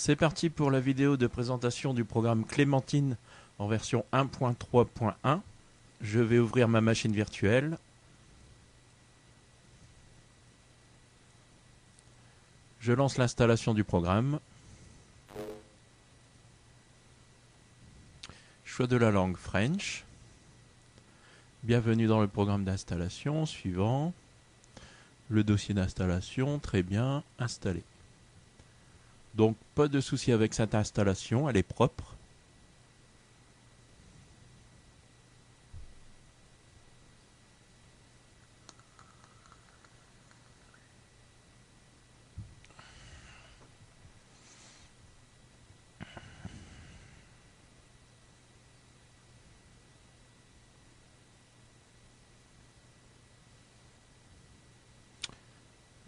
C'est parti pour la vidéo de présentation du programme Clémentine en version 1.3.1. Je vais ouvrir ma machine virtuelle. Je lance l'installation du programme. Choix de la langue French. Bienvenue dans le programme d'installation. Suivant. Le dossier d'installation, très bien, installé. Donc pas de souci avec cette installation, elle est propre.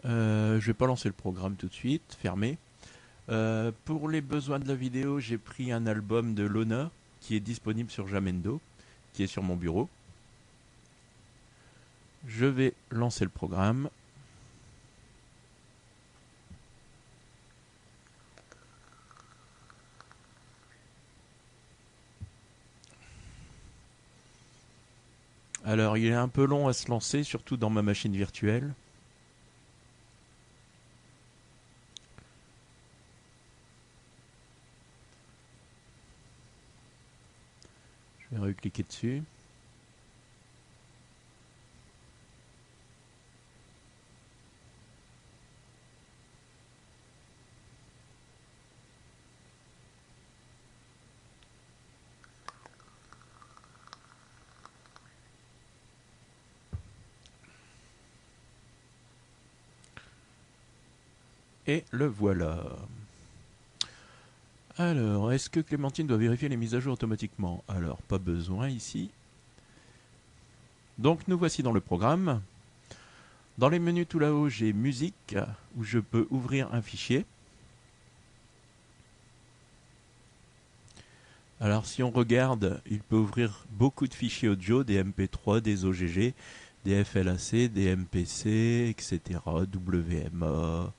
Je vais pas lancer le programme tout de suite, fermé. Pour les besoins de la vidéo, j'ai pris un album de Lona qui est disponible sur Jamendo, qui est sur mon bureau. Je vais lancer le programme. Alors, il est un peu long à se lancer, surtout dans ma machine virtuelle. Je vais recliquer dessus. Et le voilà. Alors, est-ce que Clémentine doit vérifier les mises à jour automatiquement? Alors, pas besoin ici. Donc, nous voici dans le programme. Dans les menus tout là-haut, j'ai musique, où je peux ouvrir un fichier. Alors, si on regarde, il peut ouvrir beaucoup de fichiers audio, des MP3, des OGG, des FLAC, des MPC, etc., WMA,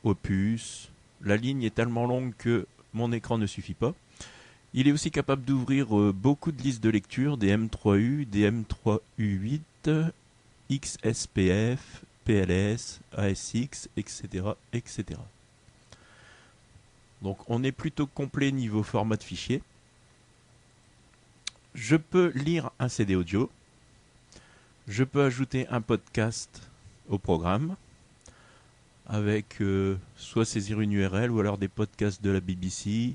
Opus. La ligne est tellement longue que mon écran ne suffit pas. Il est aussi capable d'ouvrir beaucoup de listes de lecture, des M3U, des M3U8, XSPF, PLS, ASX, etc., etc. Donc on est plutôt complet niveau format de fichier. Je peux lire un CD audio. Je peux ajouter un podcast au programme avec soit saisir une URL ou alors des podcasts de la BBC,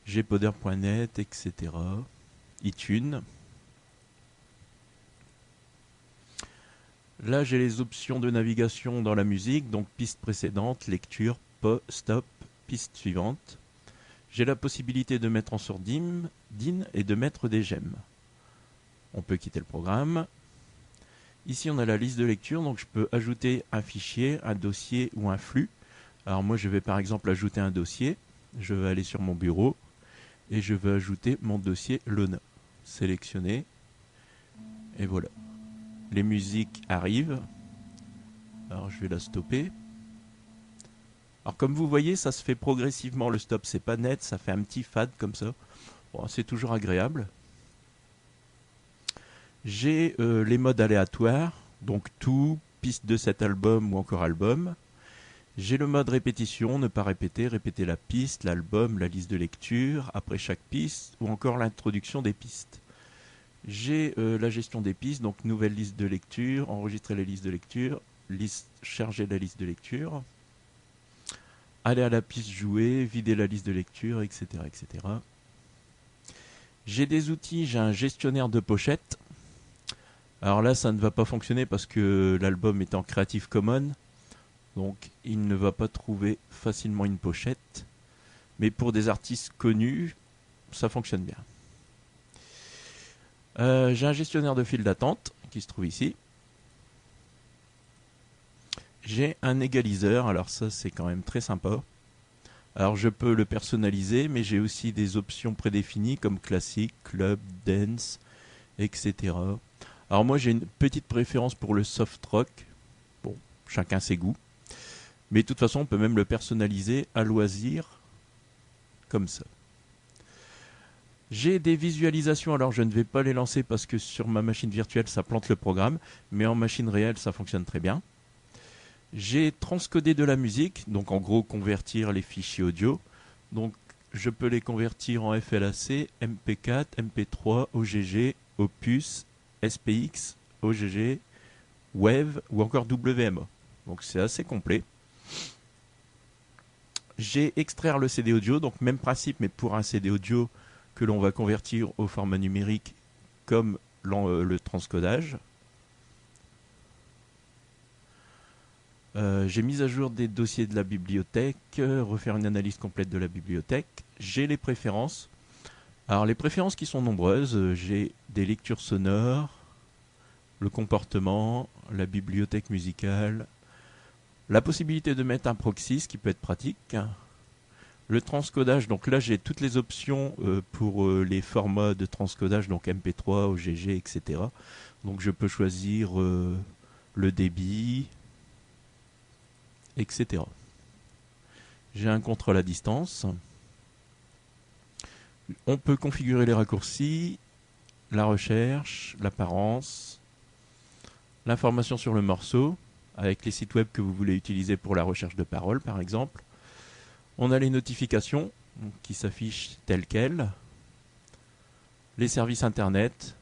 gpoder.net, etc. iTunes. Là, j'ai les options de navigation dans la musique, donc piste précédente, lecture, stop, piste suivante. J'ai la possibilité de mettre en sourdine et de mettre des j'aime. On peut quitter le programme. Ici, on a la liste de lecture, donc je peux ajouter un fichier, un dossier ou un flux. Alors moi, je vais par exemple ajouter un dossier. Je vais aller sur mon bureau et je vais ajouter mon dossier Lona. Sélectionner. Et voilà. Les musiques arrivent. Alors je vais la stopper. Alors comme vous voyez, ça se fait progressivement le stop. C'est pas net, ça fait un petit fade comme ça. Bon, c'est toujours agréable. J'ai les modes aléatoires, donc tout, piste de cet album ou encore album. J'ai le mode répétition, ne pas répéter, répéter la piste, l'album, la liste de lecture, après chaque piste, ou encore l'introduction des pistes. J'ai la gestion des pistes, donc nouvelle liste de lecture, enregistrer la liste de lecture, charger la liste de lecture, aller à la piste jouer, vider la liste de lecture, etc. etc. J'ai des outils, j'ai un gestionnaire de pochettes. Alors là, ça ne va pas fonctionner parce que l'album est en Creative Commons. Donc, il ne va pas trouver facilement une pochette. Mais pour des artistes connus, ça fonctionne bien. J'ai un gestionnaire de file d'attente qui se trouve ici. J'ai un égaliseur. Alors ça, c'est quand même très sympa. Alors, je peux le personnaliser, mais j'ai aussi des options prédéfinies comme classique, club, dance, etc. Alors moi j'ai une petite préférence pour le soft rock. Bon, chacun ses goûts. Mais de toute façon, on peut même le personnaliser à loisir, comme ça. J'ai des visualisations, alors je ne vais pas les lancer parce que sur ma machine virtuelle, ça plante le programme, mais en machine réelle, ça fonctionne très bien. J'ai transcodé de la musique, donc en gros, convertir les fichiers audio. Donc, je peux les convertir en FLAC, MP4, MP3, OGG, Opus, SPX, OGG, Wave ou encore WMA. Donc c'est assez complet. J'ai extraire le CD audio, donc même principe, mais pour un CD audio que l'on va convertir au format numérique comme le transcodage. J'ai mis à jour des dossiers de la bibliothèque, refaire une analyse complète de la bibliothèque. J'ai les préférences. Alors les préférences qui sont nombreuses, j'ai des lectures sonores, le comportement, la bibliothèque musicale, la possibilité de mettre un proxy, ce qui peut être pratique. Le transcodage, donc là j'ai toutes les options pour les formats de transcodage, donc MP3, OGG, etc. Donc je peux choisir le débit, etc. J'ai un contrôle à distance. On peut configurer les raccourcis, la recherche, l'apparence, l'information sur le morceau, avec les sites web que vous voulez utiliser pour la recherche de paroles par exemple. On a les notifications qui s'affichent telles quelles, les services internet,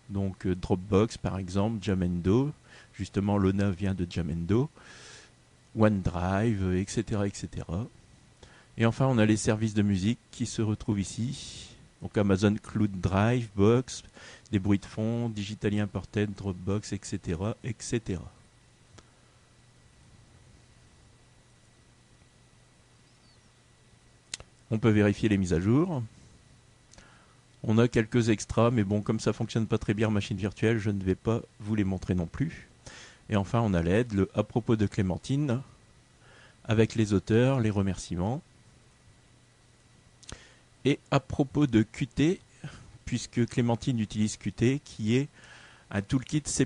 donc Dropbox par exemple, Jamendo, justement Lona vient de Jamendo, OneDrive, etc., etc. Et enfin on a les services de musique qui se retrouvent ici, donc Amazon Cloud Drive, Box, des bruits de fond, Digitally Imported, Dropbox, etc., etc. On peut vérifier les mises à jour. On a quelques extras, mais bon, comme ça fonctionne pas très bien en machine virtuelle, je ne vais pas vous les montrer non plus. Et enfin, on a l'aide, le à propos de Clémentine, avec les auteurs, les remerciements. Et à propos de Qt, puisque Clémentine utilise Qt, qui est un toolkit C++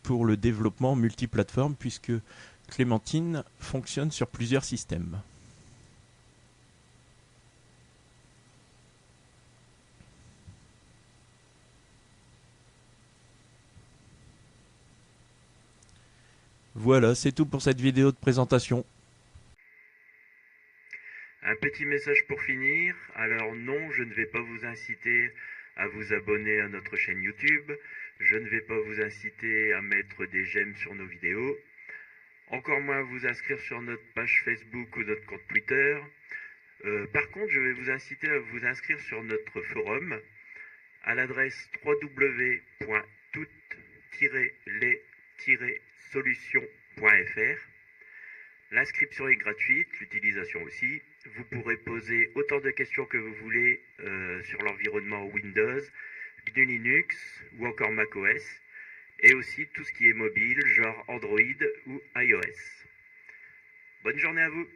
pour le développement multiplateforme, puisque Clémentine fonctionne sur plusieurs systèmes. Voilà, c'est tout pour cette vidéo de présentation. Un petit message pour finir. Alors non, je ne vais pas vous inciter à vous abonner à notre chaîne YouTube. Je ne vais pas vous inciter à mettre des j'aime sur nos vidéos. Encore moins vous inscrire sur notre page Facebook ou notre compte Twitter. Par contre, je vais vous inciter à vous inscrire sur notre forum à l'adresse www.toutes-les-solutions.fr. L'inscription est gratuite, l'utilisation aussi. Vous pourrez poser autant de questions que vous voulez sur l'environnement Windows, GNU Linux ou encore macOS, et aussi tout ce qui est mobile, genre Android ou iOS. Bonne journée à vous!